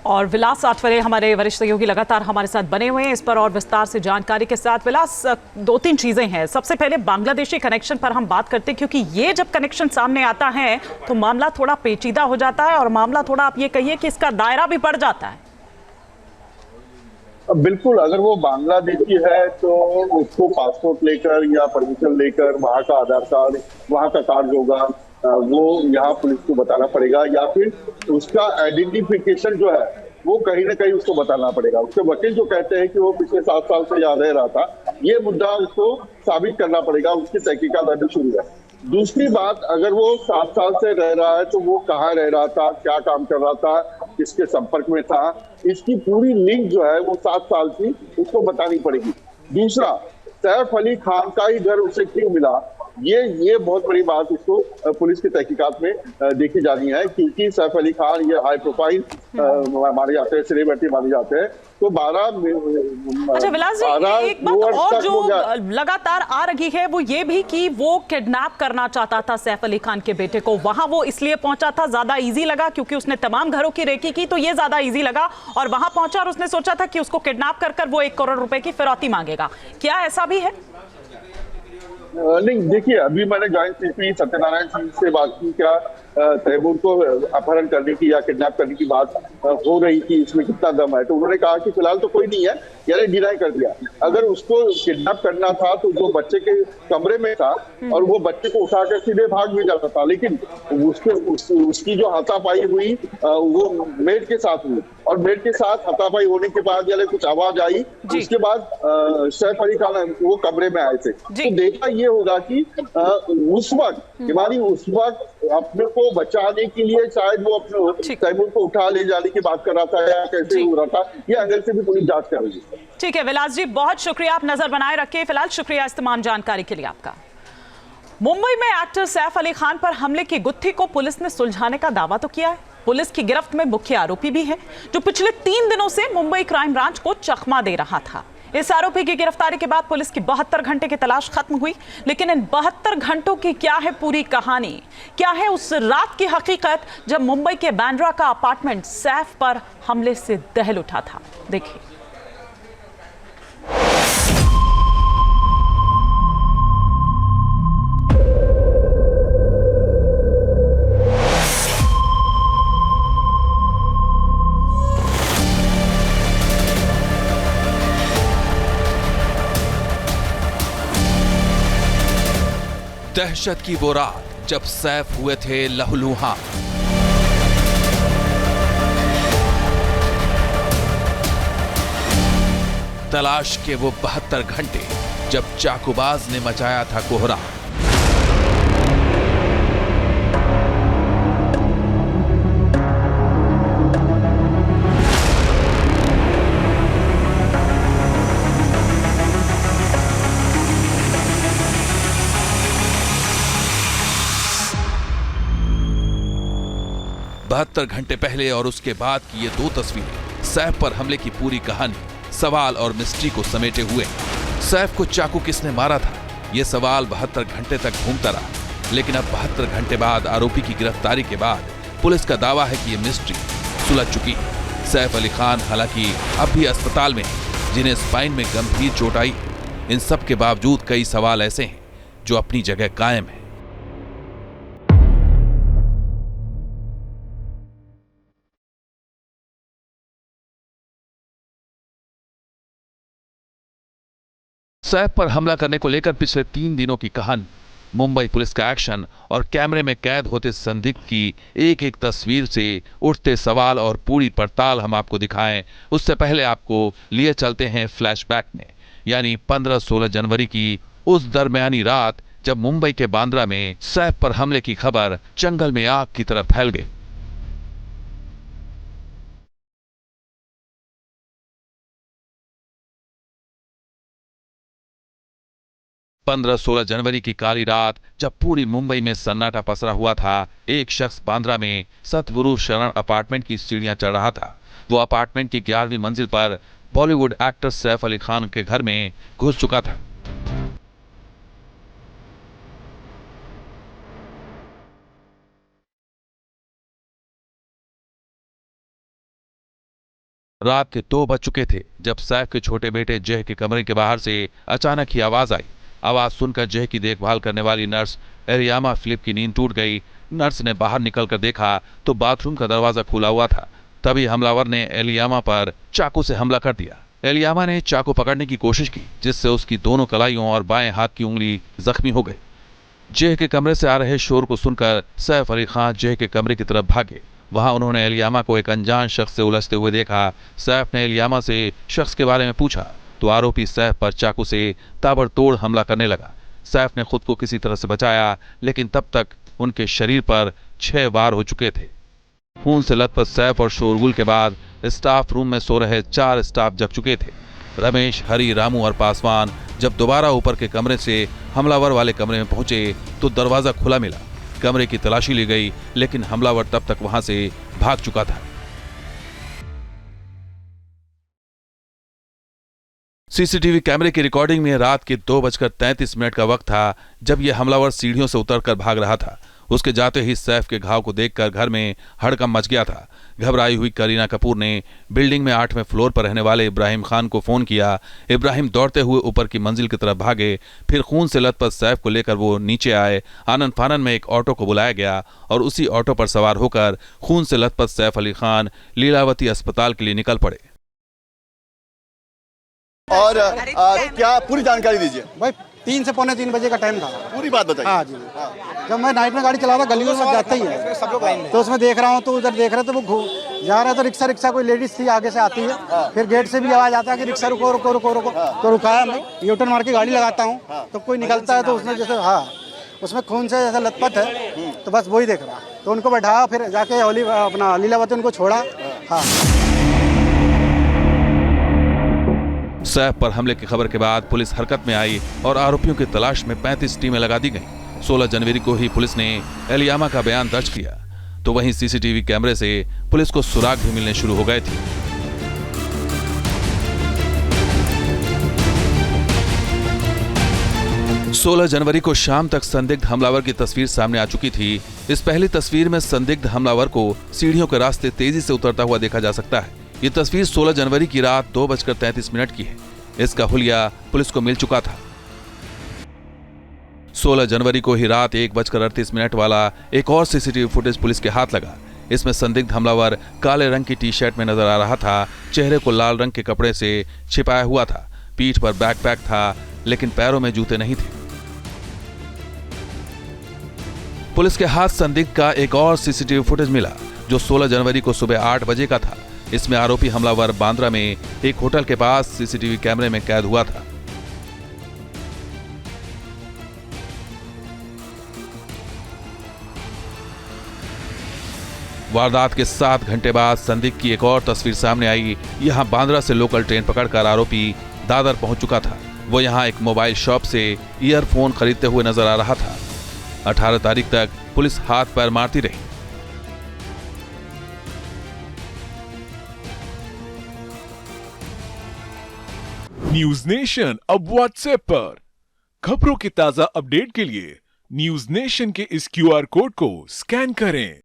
और विलास आठवले हमारे वरिष्ठ सहयोगी लगातार हमारे साथ बने हुए हैं इस पर और विस्तार से जानकारी के साथ। विलास, दो तीन चीजें हैं। सबसे पहले बांग्लादेशी कनेक्शन पर हम बात करते हैं, क्योंकि ये जब कनेक्शन सामने आता है तो मामला थोड़ा पेचीदा हो जाता है और मामला थोड़ा, आप ये कहिए कि इसका दायरा भी बढ़ जाता है। बिल्कुल, अगर वो बांग्लादेशी है तो उसको पासपोर्ट लेकर या परमिशन लेकर वहाँ का आधार कार्ड, वहाँ का कार्ड होगा, वो यहाँ पुलिस को बताना पड़ेगा, या फिर उसका आइडेंटिफिकेशन जो है वो कहीं ना कहीं उसको बताना पड़ेगा। उसके वकील जो कहते हैं कि वो पिछले 7 साल से यहाँ रह रहा था, ये मुद्दा उसको साबित करना पड़ेगा। उसकी तहकीकात अभी शुरू है। दूसरी बात, अगर वो 7 साल से रह रहा है तो वो कहाँ रह रहा था, क्या काम कर रहा था, किसके संपर्क में था, इसकी पूरी लिंक जो है वो 7 साल की उसको बतानी पड़ेगी। दूसरा, सैफ अली खान का ही घर उसे क्यों मिला, ये बहुत बड़ी बात उसको पुलिस की तहकीकात में देखी जानी है, क्योंकि सैफ अली खान ये हाई प्रोफाइल माने जाते हैं, सेलिब्रिटी माने जाते हैं। तो 12 अच्छा विलास जी, एक बात और जो लगातार आ रही है वो ये भी कि वो किडनैप करना चाहता था सैफ अली खान के बेटे को। वहां वो इसलिए पहुंचा था, ज्यादा इजी लगा क्योंकि उसने तमाम घरों की रेकी की, तो ये ज्यादा इजी लगा और वहां पहुंचा और उसने सोचा था कि उसको किडनैप कर वो 1 करोड़ रुपए की फिरौती मांगेगा। क्या ऐसा भी है? नहीं, देखिए, अभी मैंने जॉइंट सीपी सत्यनारायण सिंह से बात की। क्या तैमूर को अपहरण करने की या किडनैप करने की बात हो रही थी, इसमें कितना दम है? तो उन्होंने कहा कि फिलहाल तो कोई नहीं है, यानी डिनाई कर दिया। अगर उसको किडनैप करना था तो जो बच्चे के कमरे में था और वो बच्चे को उठाकर सीधे भाग भी जाता था, लेकिन उसकी जो हाथापाई हुई वो मेड के साथ हुई, और मेड के साथ हाथापाई होने के बाद यानी कुछ आवाज आई, उसके बाद सैफ अली खान वो कमरे में आए थे। तो देखना ये होगा कि उस वक्त अपने को बचाने के लिए शायद वो अपने तैमूर को उठा ले जाने की बात कर रहा था या कैसे हो रहा था, ये एंगल से भी पुलिस जांच कर रही है। ठीक है विलास जी, बहुत शुक्रिया, आप नजर बनाए रखिए। फिलहाल शुक्रिया इस तमाम जानकारी के लिए आपका। मुंबई में एक्टर सैफ अली खान पर हमले की गुत्थी को पुलिस ने सुलझाने का दावा तो किया है। पुलिस की गिरफ्त में मुख्य आरोपी भी है, जो पिछले 3 दिनों से मुंबई क्राइम ब्रांच को चकमा दे रहा था। इस आरोपी की गिरफ्तारी के बाद पुलिस की 72 घंटे की तलाश खत्म हुई, लेकिन इन 72 घंटों की क्या है पूरी कहानी? क्या है उस रात की हकीकत जब मुंबई के बांद्रा का अपार्टमेंट सैफ पर हमले से दहल उठा था? देखिए। दहशत की वो रात जब सैफ हुए थे लहूलुहान। तलाश के वो 72 घंटे जब चाकूबाज ने मचाया था कोहरा। बहत्तर घंटे पहले और उसके बाद की ये 2 तस्वीरें सैफ पर हमले की पूरी कहानी, सवाल और मिस्ट्री को समेटे हुए। सैफ को चाकू किसने मारा था, ये सवाल 72 घंटे तक घूमता रहा, लेकिन अब 72 घंटे बाद आरोपी की गिरफ्तारी के बाद पुलिस का दावा है कि ये मिस्ट्री सुलझ चुकी है। सैफ अली खान हालांकि अब भी अस्पताल में है, जिन्हें स्पाइन में गंभीर चोट आई। इन सब के बावजूद कई सवाल ऐसे हैं जो अपनी जगह कायम है। सैफ पर हमला करने को लेकर पिछले 3 दिनों की कहानी, मुंबई पुलिस का एक्शन और कैमरे में कैद होते संदिग्ध की एक एक तस्वीर से उठते सवाल और पूरी पड़ताल हम आपको दिखाएं, उससे पहले आपको लिए चलते हैं फ्लैशबैक में, यानी 15-16 जनवरी की उस दरमियानी रात जब मुंबई के बांद्रा में सैफ पर हमले की खबर जंगल में आग की तरह फैल गई। 15-16 जनवरी की काली रात जब पूरी मुंबई में सन्नाटा पसरा हुआ था, एक शख्स बांद्रा में सतगुरु शरण अपार्टमेंट की सीढ़ियां चढ़ रहा था। वो अपार्टमेंट की 11वीं मंजिल पर बॉलीवुड एक्टर सैफ अली खान के घर में घुस चुका था। रात के 2 बज चुके थे जब सैफ के छोटे बेटे जय के कमरे के बाहर से अचानक ही आवाज आई। आवाज सुनकर जय की देखभाल करने वाली नर्स एलियामा फिलिप की नींद टूट गई। नर्स ने बाहर निकलकर देखा तो बाथरूम का दरवाजा खुला हुआ था। तभी हमलावर ने एलियामा पर चाकू से हमला कर दिया। एलियामा ने चाकू पकड़ने की कोशिश की, जिससे उसकी दोनों कलाइयों और बाएं हाथ की उंगली जख्मी हो गई। जय के कमरे से आ रहे शोर को सुनकर सैफ अली खान जय के कमरे की तरफ भागे। वहां उन्होंने एलियामा को एक अनजान शख्स से उलझते हुए देखा। सैफ ने एलियामा से शख्स के बारे में पूछा तो आरोपी सैफ पर चाकू से ताबड़तोड़ हमला करने लगा। सैफ ने खुद को किसी तरह से बचाया, लेकिन तब तक उनके शरीर पर 6 वार हो चुके थे। खून से लथपथ सैफ और शोरगुल के बाद स्टाफ रूम में सो रहे 4 स्टाफ जग चुके थे। रमेश, हरी, रामू और पासवान जब दोबारा ऊपर के कमरे से हमलावर वाले कमरे में पहुंचे तो दरवाजा खुला मिला। कमरे की तलाशी ली गई, लेकिन हमलावर तब तक वहां से भाग चुका था। सीसीटीवी कैमरे की रिकॉर्डिंग में रात के 2:33 का वक्त था जब यह हमलावर सीढ़ियों से उतरकर भाग रहा था। उसके जाते ही सैफ के घाव को देखकर घर में हड़कंप मच गया था। घबराई हुई करीना कपूर ने बिल्डिंग में 8वें फ्लोर पर रहने वाले इब्राहिम खान को फोन किया। इब्राहिम दौड़ते हुए ऊपर की मंजिल की तरफ भागे। फिर खून से लथपथ सैफ को लेकर वो नीचे आए। आनन फानन में एक ऑटो को बुलाया गया और उसी ऑटो पर सवार होकर खून से लथपथ सैफ अली खान लीलावती अस्पताल के लिए निकल पड़े। और क्या पूरी जानकारी दीजिए भाई 3 से पौने 3 बजे का टाइम था। पूरी बात बताइए। हाँ जी। जब मैं नाइट में गाड़ी चला रहा, गलियों में जाता ही है, तो उसमें देख रहा हूँ तो उधर देख रहे तो वो जा रहा है तो रिक्शा कोई लेडीज थी आगे से आती है। फिर गेट से भी आवाज आता है कि रिक्शा रुको रुको रुको रुको। तो रुकाया, मैं यूटर्न मार के गाड़ी लगाता हूँ तो कोई निकलता है तो उसमें जैसे उसमें खून से जैसा लथपथ है तो बस वही देख रहा। तो उनको बैठाया, फिर जाके अपना लीलावती उनको छोड़ा। हाँ। सैफ पर हमले की खबर के बाद पुलिस हरकत में आई और आरोपियों की तलाश में 35 टीमें लगा दी गईं। 16 जनवरी को ही पुलिस ने एलियामा का बयान दर्ज किया, तो वहीं सीसीटीवी कैमरे से पुलिस को सुराग भी मिलने शुरू हो गए थे। सोलह जनवरी को शाम तक संदिग्ध हमलावर की तस्वीर सामने आ चुकी थी। इस पहली तस्वीर में संदिग्ध हमलावर को सीढ़ियों के रास्ते तेजी से उतरता हुआ देखा जा सकता है। ये तस्वीर 16 जनवरी की रात 2:33 की है। इसका हुलिया पुलिस को मिल चुका था। 16 जनवरी को ही रात 1:38 वाला एक और सीसीटीवी फुटेज पुलिस के हाथ लगा। इसमें संदिग्ध हमलावर काले रंग की टी-शर्ट में नजर आ रहा था। चेहरे को लाल रंग के कपड़े से छिपाया हुआ था। पीठ पर बैकपैक था, लेकिन पैरों में जूते नहीं थे। पुलिस के हाथ संदिग्ध का एक और सीसीटीवी फुटेज मिला, जो 16 जनवरी को सुबह 8 बजे का था। इसमें आरोपी हमलावर बांद्रा में एक होटल के पास सीसीटीवी कैमरे में कैद हुआ था। वारदात के 7 घंटे बाद संदिग्ध की एक और तस्वीर सामने आई। यहां बांद्रा से लोकल ट्रेन पकड़कर आरोपी दादर पहुंच चुका था। वो यहां एक मोबाइल शॉप से ईयरफोन खरीदते हुए नजर आ रहा था। 18 तारीख तक पुलिस हाथ पैर मारती रही। न्यूज नेशन अब व्हाट्सएप पर खबरों के ताजा अपडेट के लिए न्यूज नेशन के इस QR कोड को स्कैन करें।